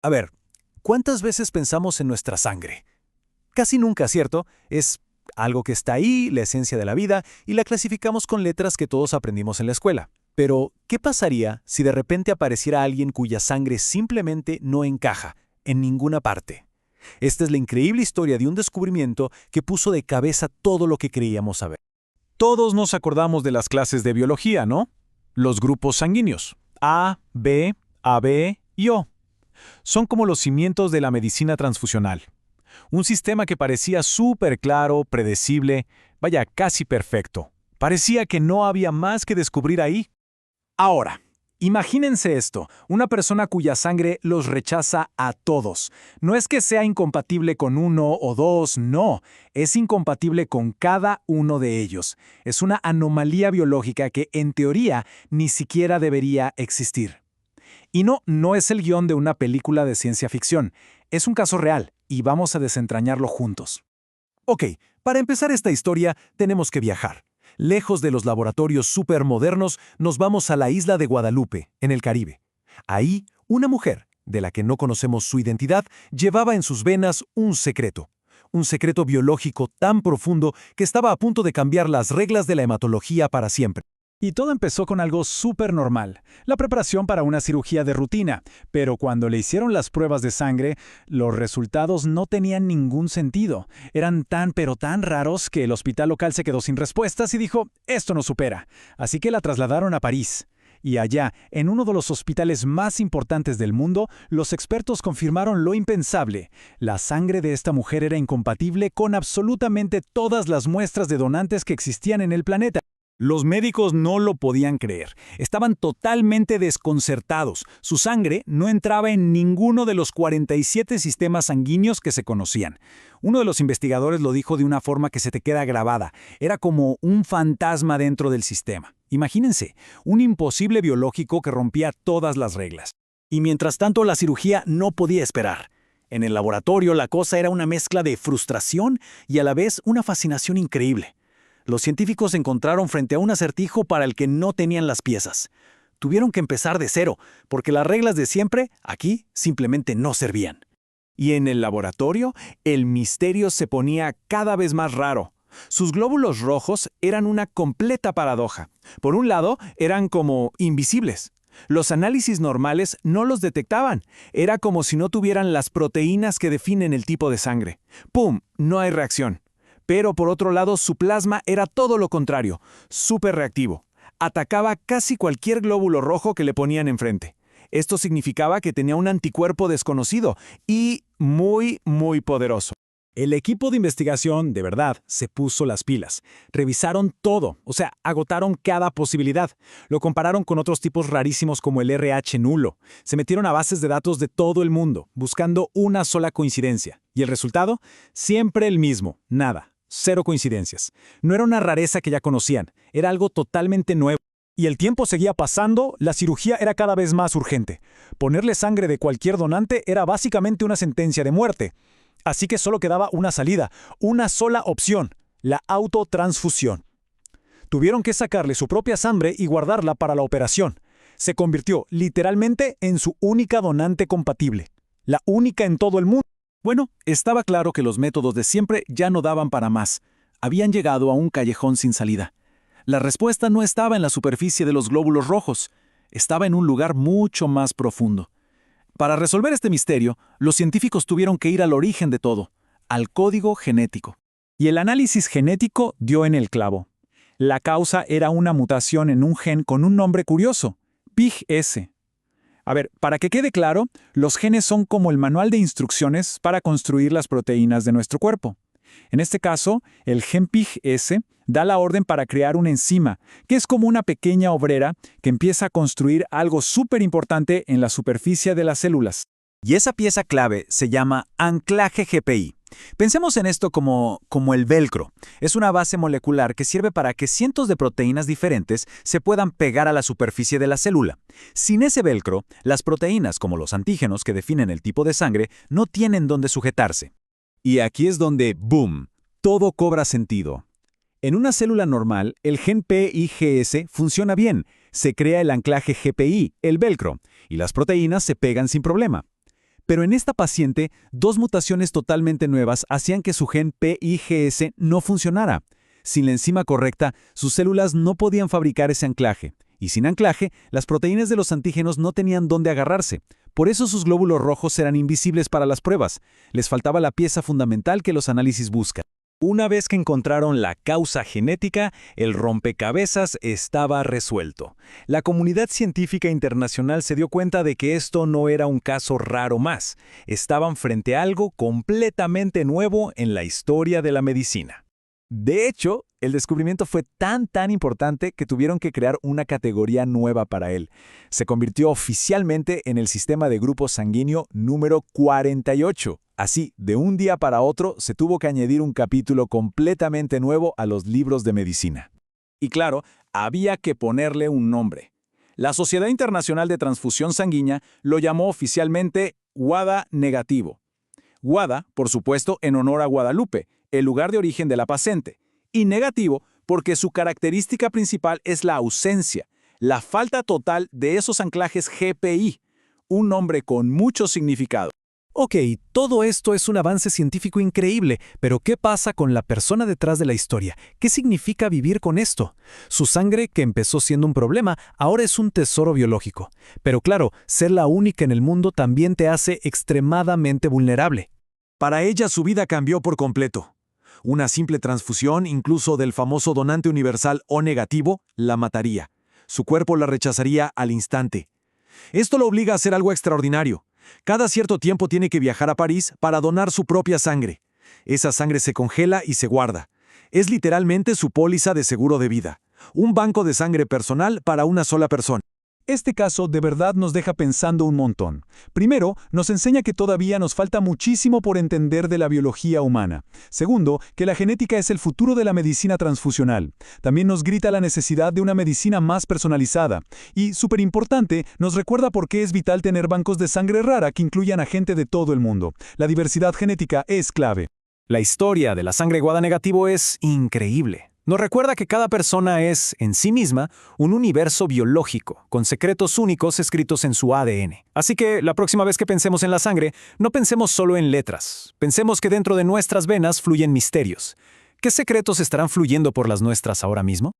A ver, ¿cuántas veces pensamos en nuestra sangre? Casi nunca, ¿cierto? Es algo que está ahí, la esencia de la vida, y la clasificamos con letras que todos aprendimos en la escuela. Pero, ¿qué pasaría si de repente apareciera alguien cuya sangre simplemente no encaja en ninguna parte? Esta es la increíble historia de un descubrimiento que puso de cabeza todo lo que creíamos saber. Todos nos acordamos de las clases de biología, ¿no? Los grupos sanguíneos, A, B, AB y O. Son como los cimientos de la medicina transfusional. Un sistema que parecía súper claro, predecible, vaya, casi perfecto. Parecía que no había más que descubrir ahí. Ahora, imagínense esto, una persona cuya sangre los rechaza a todos. No es que sea incompatible con uno o dos, no, es incompatible con cada uno de ellos. Es una anomalía biológica que, en teoría, ni siquiera debería existir. Y no es el guión de una película de ciencia ficción. Es un caso real, y vamos a desentrañarlo juntos. Ok, para empezar esta historia, tenemos que viajar. Lejos de los laboratorios supermodernos, nos vamos a la isla de Guadalupe, en el Caribe. Ahí, una mujer, de la que no conocemos su identidad, llevaba en sus venas un secreto biológico tan profundo que estaba a punto de cambiar las reglas de la hematología para siempre. Y todo empezó con algo súper normal, la preparación para una cirugía de rutina, pero cuando le hicieron las pruebas de sangre, los resultados no tenían ningún sentido. Eran tan pero tan raros que el hospital local se quedó sin respuestas y dijo, esto no supera. Así que la trasladaron a París. Y allá, en uno de los hospitales más importantes del mundo, los expertos confirmaron lo impensable. La sangre de esta mujer era incompatible con absolutamente todas las muestras de donantes que existían en el planeta. Los médicos no lo podían creer. Estaban totalmente desconcertados. Su sangre no entraba en ninguno de los 47 sistemas sanguíneos que se conocían. Uno de los investigadores lo dijo de una forma que se te queda grabada. Era como un fantasma dentro del sistema. Imagínense, un imposible biológico que rompía todas las reglas. Y mientras tanto, la cirugía no podía esperar. En el laboratorio, la cosa era una mezcla de frustración y a la vez una fascinación increíble. Los científicos se encontraron frente a un acertijo para el que no tenían las piezas. Tuvieron que empezar de cero, porque las reglas de siempre, aquí, simplemente no servían. Y en el laboratorio, el misterio se ponía cada vez más raro. Sus glóbulos rojos eran una completa paradoja. Por un lado, eran como invisibles. Los análisis normales no los detectaban. Era como si no tuvieran las proteínas que definen el tipo de sangre. ¡Pum! No hay reacción. Pero por otro lado, su plasma era todo lo contrario, súper reactivo. Atacaba casi cualquier glóbulo rojo que le ponían enfrente. Esto significaba que tenía un anticuerpo desconocido y muy poderoso. El equipo de investigación, de verdad, se puso las pilas. Revisaron todo, agotaron cada posibilidad. Lo compararon con otros tipos rarísimos como el RH nulo. Se metieron a bases de datos de todo el mundo, buscando una sola coincidencia. ¿Y el resultado? Siempre el mismo, nada. Cero coincidencias. No era una rareza que ya conocían, era algo totalmente nuevo. Y el tiempo seguía pasando, la cirugía era cada vez más urgente. Ponerle sangre de cualquier donante era básicamente una sentencia de muerte. Así que solo quedaba una salida, una sola opción, la autotransfusión. Tuvieron que sacarle su propia sangre y guardarla para la operación. Se convirtió literalmente en su única donante compatible, la única en todo el mundo. Bueno, estaba claro que los métodos de siempre ya no daban para más. Habían llegado a un callejón sin salida. La respuesta no estaba en la superficie de los glóbulos rojos, estaba en un lugar mucho más profundo. Para resolver este misterio, los científicos tuvieron que ir al origen de todo, al código genético. Y el análisis genético dio en el clavo. La causa era una mutación en un gen con un nombre curioso, PIG-S. A ver, para que quede claro, los genes son como el manual de instrucciones para construir las proteínas de nuestro cuerpo. En este caso, el gen PIG-S da la orden para crear una enzima, que es como una pequeña obrera que empieza a construir algo súper importante en la superficie de las células. Y esa pieza clave se llama anclaje GPI. Pensemos en esto como el velcro. Es una base molecular que sirve para que cientos de proteínas diferentes se puedan pegar a la superficie de la célula. Sin ese velcro, las proteínas, como los antígenos que definen el tipo de sangre, no tienen dónde sujetarse. Y aquí es donde, ¡boom!, todo cobra sentido. En una célula normal, el gen PIGS funciona bien. Se crea el anclaje GPI, el velcro, y las proteínas se pegan sin problema. Pero en esta paciente, dos mutaciones totalmente nuevas hacían que su gen PIGS no funcionara. Sin la enzima correcta, sus células no podían fabricar ese anclaje. Y sin anclaje, las proteínas de los antígenos no tenían dónde agarrarse. Por eso sus glóbulos rojos eran invisibles para las pruebas. Les faltaba la pieza fundamental que los análisis buscan. Una vez que encontraron la causa genética, el rompecabezas estaba resuelto. La comunidad científica internacional se dio cuenta de que esto no era un caso raro más. Estaban frente a algo completamente nuevo en la historia de la medicina. De hecho, el descubrimiento fue tan importante que tuvieron que crear una categoría nueva para él. Se convirtió oficialmente en el sistema de grupo sanguíneo número 48. Así, de un día para otro, se tuvo que añadir un capítulo completamente nuevo a los libros de medicina. Y claro, había que ponerle un nombre. La Sociedad Internacional de Transfusión Sanguínea lo llamó oficialmente WADA negativo. WADA, por supuesto, en honor a Guadalupe, el lugar de origen de la paciente, y negativo porque su característica principal es la ausencia, la falta total de esos anclajes GPI, un nombre con mucho significado. Ok, todo esto es un avance científico increíble, pero ¿qué pasa con la persona detrás de la historia? ¿Qué significa vivir con esto? Su sangre, que empezó siendo un problema, ahora es un tesoro biológico. Pero claro, ser la única en el mundo también te hace extremadamente vulnerable. Para ella su vida cambió por completo. Una simple transfusión, incluso del famoso donante universal O negativo, la mataría. Su cuerpo la rechazaría al instante. Esto lo obliga a hacer algo extraordinario. Cada cierto tiempo tiene que viajar a París para donar su propia sangre. Esa sangre se congela y se guarda. Es literalmente su póliza de seguro de vida. Un banco de sangre personal para una sola persona. Este caso de verdad nos deja pensando un montón. Primero, nos enseña que todavía nos falta muchísimo por entender de la biología humana. Segundo, que la genética es el futuro de la medicina transfusional. También nos grita la necesidad de una medicina más personalizada. Y, súper importante, nos recuerda por qué es vital tener bancos de sangre rara que incluyan a gente de todo el mundo. La diversidad genética es clave. La historia de la sangre WADA negativo es increíble. Nos recuerda que cada persona es, en sí misma, un universo biológico, con secretos únicos escritos en su ADN. Así que, la próxima vez que pensemos en la sangre, no pensemos solo en letras. Pensemos que dentro de nuestras venas fluyen misterios. ¿Qué secretos estarán fluyendo por las nuestras ahora mismo?